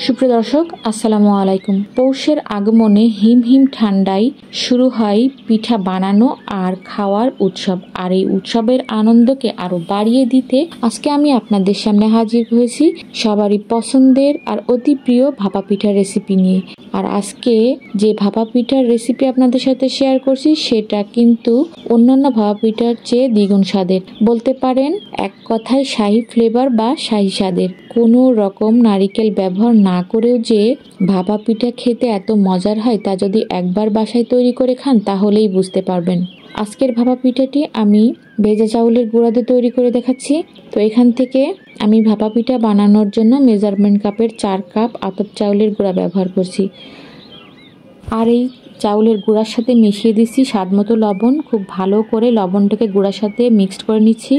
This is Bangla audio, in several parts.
সুপ্রিয় দর্শক, আসসালামু আলাইকুম। পৌষের আগমনে হিম হিম ঠান্ডায় শুরু হয় পিঠা বানানো আর খাওয়ার উৎসব। আর এই উৎসবের আনন্দকে আরো বাড়িয়ে দিতে আজকে আমি আপনাদের সামনে হাজির হয়েছি সবারই পছন্দের আর অতি প্রিয় ভাপা পিঠার রেসিপি নিয়ে। আর আজকে যে ভাপা পিঠার রেসিপি আপনাদের সাথে শেয়ার করছি সেটা কিন্তু অন্যান্য ভাপা পিঠার চেয়ে দ্বিগুণ স্বাদের। বলতে পারেন এক কথায় শাহী ফ্লেভার বা শাহী স্বাদের। কোনো রকম নারিকেল ব্যবহার না করেও যে ভাপা পিঠা খেতে এত মজার হয় তা যদি একবার বাসায় তৈরি করে খান তাহলেই বুঝতে পারবেন। আজকের ভাপা পিঠাটি আমি ভেজা চাউলের গুঁড়া দিয়ে তৈরি করে দেখাচ্ছি। তো এখান থেকে আমি ভাপা পিঠা বানানোর জন্য মেজারমেন্ট কাপের 4 কাপ আতপ চাউলের গুঁড়া ব্যবহার করছি। আর এই চাউলের গুঁড়ার সাথে মিশিয়ে দিচ্ছি স্বাদমতো লবণ। খুব ভালো করে লবণটাকে গুঁড়ার সাথে মিক্সড করে নিচ্ছি।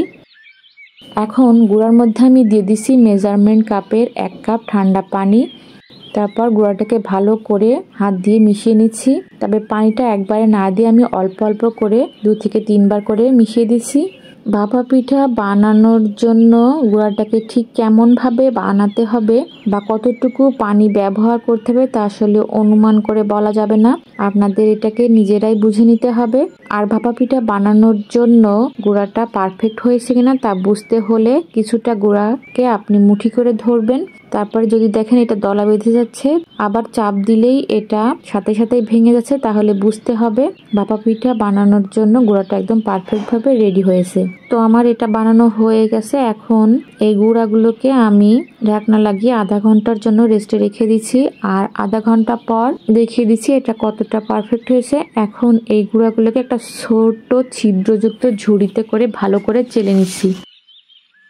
এখন গুঁড়ার মধ্যে আমি দিয়ে দিচ্ছি মেজারমেন্ট কাপের 1 কাপ ঠান্ডা পানি। তারপর গুঁড়াটাকে ভালো করে হাত দিয়ে মিশিয়ে নিচ্ছি। তবে পানিটা একবারে না দিয়ে আমি অল্প অল্প করে 2 থেকে 3 বার করে মিশিয়ে দিচ্ছি। ভাপা পিঠা বানানোর জন্য গুঁড়াটাকে ঠিক কেমনভাবে বানাতে হবে বা কতটুকু পানি ব্যবহার করতে হবে তা আসলে অনুমান করে বলা যাবে না। আপনাদের এটাকে নিজেরাই বুঝে নিতে হবে। আর ভাপা পিঠা বানানোর জন্য গুঁড়াটা পারফেক্ট হয়েছে কিনা তা বুঝতে হলে কিছুটা গুঁড়াকে আপনি মুঠি করে ধরবেন। তারপরে যদি দেখেন এটা দলা বেঁধে যাচ্ছে, আবার চাপ দিলেই এটা সাথে সাথেই ভেঙে যাচ্ছে, তাহলে বুঝতে হবে ভাপা পিঠা বানানোর জন্য গুঁড়াটা একদম পারফেক্ট ভাবে রেডি হয়েছে। তো আমার এটা বানানো হয়ে গেছে। এখন এই গুঁড়াগুলোকে আমি ঢাকনা লাগিয়ে আধা ঘন্টার জন্য রেস্টে রেখে দিচ্ছি। আর আধা ঘন্টা পর দেখিয়ে দিচ্ছি এটা কতটা পারফেক্ট হয়েছে। এখন এই গুঁড়াগুলোকে একটা ছোট ছিদ্রযুক্ত ঝুড়িতে করে ভালো করে চেলে নিচ্ছি।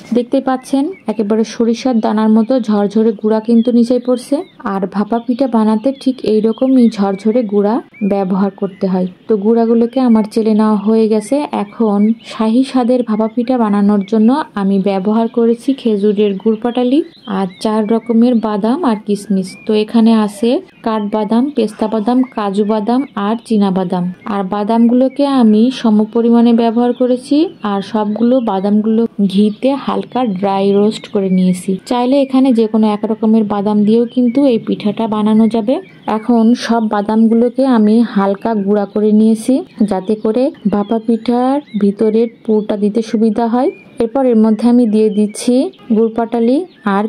দেখতে পাচ্ছেন একেবারে সরিষার দানার মতো ঝরঝরে গুঁড়া কিন্তু নিচে পড়ছে। আর ভাপা পিঠা বানাতে ঠিক এইরকমই ঝরঝরে গুঁড়া ব্যবহার করতে হয়। তো গুঁড়াগুলোকে আমার চেলে নেওয়া হয়ে গেছে। এখন শাহী স্বাদের ভাপা পিঠা বানানোর জন্য আমি ব্যবহার করেছি খেজুরের গুড় পাটালি আর 4 রকমের বাদাম আর কিশমিশ। তো এখানে আছে কাঠবাদাম, পেস্তা বাদাম, কাজু বাদাম আর চীনা বাদাম। আর বাদামগুলোকে আমি সমপরিমাণে ব্যবহার করেছি। আর সবগুলো বাদামগুলো ঘিতে হালকা ড্রাই রোস্ট করে নিয়েছি। চাইলে এখানে যে কোনো 1 রকমের বাদাম দিয়েও কিন্তু এই পিঠাটা বানানো যাবে। এখন সব বাদামগুলোকে আমি হালকা গুঁড়া করে নিয়েছি যাতে করে ভাপা পিঠার ভিতরের পুরটা দিতে সুবিধা হয়। এরপর এর মধ্যে আমি দিয়ে দিচ্ছি গুড় পাটালি আর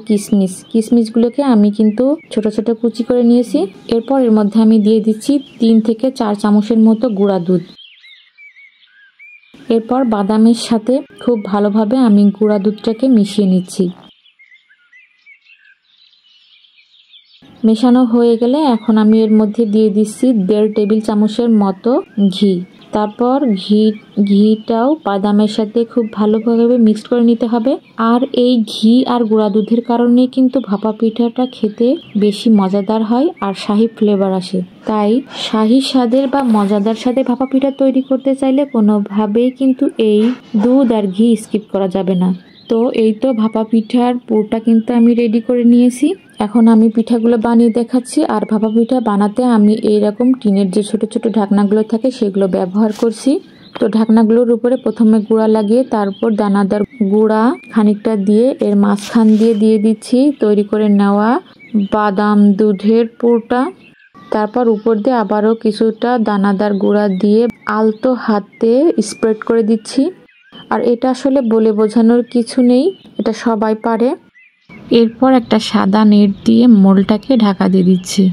কিশমিশগুলোকে আমি কিন্তু ছোট ছোট কুচি করে নিয়েছি। এরপর এর মধ্যে আমি দিয়ে দিচ্ছি 3 থেকে 4 চামচের মতো গুঁড়া দুধ। এরপর বাদামের সাথে খুব ভালোভাবে আমি গুঁড়া দুধটাকে মিশিয়ে নিচ্ছি। মেশানো হয়ে গেলে এখন আমি এর মধ্যে দিয়ে দিচ্ছি 1.5 টেবিল চামচের মতো ঘি। তারপর ঘিটাও বাদামের সাথে খুব ভালোভাবে মিক্সড করে নিতে হবে। আর এই ঘি আর গুঁড়া দুধের কারণে কিন্তু ভাপা পিঠাটা খেতে বেশি মজাদার হয় আর শাহী ফ্লেভার আসে। তাই শাহী স্বাদের বা মজাদার স্বাদে ভাপা পিঠা তৈরি করতে চাইলে কোনোভাবেই কিন্তু এই দুধ আর ঘি স্কিপ করা যাবে না। তো এই তো ভাপা পিঠার পুরটা কিন্তু আমি রেডি করে নিয়েছি। এখন আমি পিঠাগুলো বানিয়ে দেখাচ্ছি। আর ভাপা পিঠা বানাতে আমি এইরকম টিনের যে ছোট ছোট ঢাকনাগুলো থাকে সেগুলো ব্যবহার করছি। তো ঢাকনাগুলোর উপরে প্রথমে গুঁড়া লাগিয়ে তারপর দানাদার গুঁড়া খানিকটা দিয়ে এর মাঝখান দিয়ে দিচ্ছি তৈরি করে নেওয়া বাদাম দুধের পুরটা। তারপর উপর দিয়ে আবারও কিছুটা দানাদার গুঁড়া দিয়ে আলতো হাতে স্প্রেড করে দিচ্ছি। আর এটা আসলে বলে বোঝানোর কিছু নেই, এটা সবাই পারে। এরপর একটা সাদা নেট দিয়ে মোলটাকে ঢাকা দিয়ে দিচ্ছি।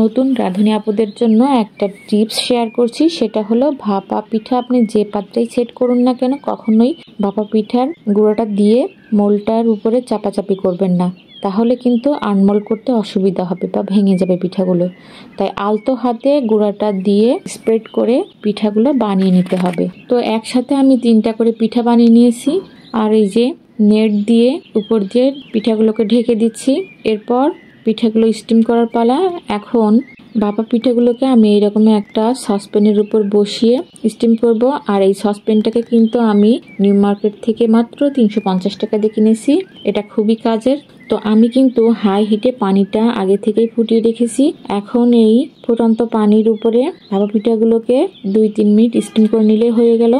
নতুন রাঁধুনি আপুদের জন্য একটা টিপস শেয়ার করছি, সেটা হলো ভাপা পিঠা আপনি যে পাত্রেই সেট করুন না কেন কখনোই ভাপা পিঠার গুঁড়োটা দিয়ে মোলটার উপরে চাপাচাপি করবেন না, তাহলে কিন্তু আনমোল করতে অসুবিধা হবে বা ভেঙে যাবে পিঠাগুলো। তাই আলতো হাতে গুঁড়াটা দিয়ে স্প্রেড করে পিঠাগুলো বানিয়ে নিতে হবে। তো একসাথে আমি 3টা করে পিঠা বানিয়ে নিয়েছি। আর এই যে নেট দিয়ে উপর দিয়ে পিঠাগুলোকে ঢেকে দিচ্ছি। এরপর পিঠাগুলো স্টিম করার পালা। এখন ভাপা পিঠাগুলোকে আমি এইরকম একটা সসপ্যানের উপর বসিয়ে স্টিম করব। আর এই সসপ্যানটাকে কিন্তু আমি নিউ মার্কেট থেকে মাত্র 350 টাকা দিয়ে কিনেছি। এটা খুবই কাজের। তো আমি কিন্তু হাই হিটে পানিটা আগে থেকেই ফুটিয়ে রেখেছি। এখন এই ফুটন্ত পানির উপরে ভাপা পিঠাগুলোকে 2-3 মিনিট স্টিম করে নিলে হয়ে গেল।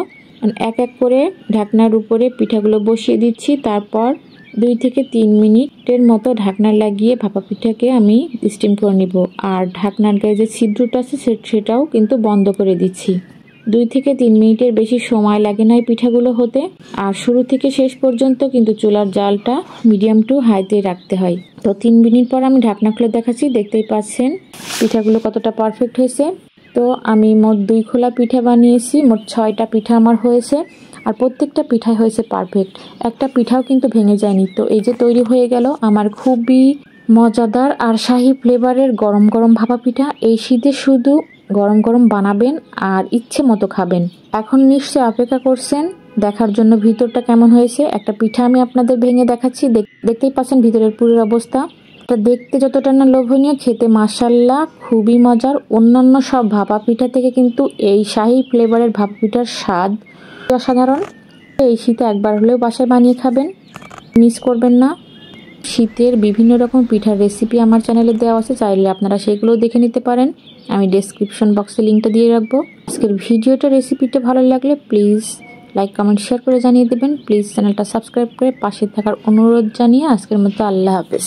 এক এক করে ঢাকনার উপরে পিঠাগুলো বসিয়ে দিচ্ছি। তারপর 2 থেকে 3 মিনিটের মতো ঢাকনা লাগিয়ে ভাপা পিঠাকে আমি স্টিম করে নিব। আর ঢাকনার গায়ে যে ছিদ্রটা আছে সেটাও কিন্তু বন্ধ করে দিচ্ছি। 2 থেকে 3 মিনিটের বেশি সময় লাগে না এই পিঠাগুলো হতে। আর শুরু থেকে শেষ পর্যন্ত কিন্তু চুলার জালটা মিডিয়াম টু হাইতে রাখতে হয়। তো 3 মিনিট পর আমি ঢাকনা খুলে দেখাচ্ছি, দেখতেই পাচ্ছেন পিঠাগুলো কতটা পারফেক্ট হয়েছে। তো আমি মোট 2 খোলা পিঠা বানিয়েছি, মোট 6টা পিঠা আমার হয়েছে। আর প্রত্যেকটা পিঠাই হয়েছে পারফেক্ট, একটা পিঠাও কিন্তু ভেঙে যায়নি। তো এই যে তৈরি হয়ে গেল আমার খুবই মজাদার আর শাহি ফ্লেভারের গরম গরম ভাপা পিঠা। এই শীতে শুধু গরম গরম বানাবেন আর ইচ্ছে মতো খাবেন। এখন নিশ্চয়ই অপেক্ষা করছেন দেখার জন্য ভিতরটা কেমন হয়েছে। একটা পিঠা আমি আপনাদের ভেঙে দেখাচ্ছি, দেখতেই পাচ্ছেন ভিতরের পুরো অবস্থা। এটা দেখতে যতটা না লোভনীয়, খেতে মাশাআল্লাহ খুবই মজার। অন্যান্য সব ভাপা পিঠা থেকে কিন্তু এই শাহি ফ্লেভারের ভাপা পিঠার স্বাদ অসাধারণ। এই শীতে একবার হলেও বাসায় বানিয়ে খাবেন, মিস করবেন না। শীতের বিভিন্ন রকম পিঠার রেসিপি আমার চ্যানেলে দেওয়া আছে, চাইলে আপনারা সেগুলোও দেখে নিতে পারেন। আমি ডেসক্রিপশন বক্সে লিঙ্কটা দিয়ে রাখবো। আজকের ভিডিওটা রেসিপিটা ভালো লাগলে প্লিজ লাইক কমেন্ট শেয়ার করে জানিয়ে দেবেন। প্লিজ চ্যানেলটা সাবস্ক্রাইব করে পাশে থাকার অনুরোধ জানিয়ে আজকের মতো আল্লাহ হাফেজ।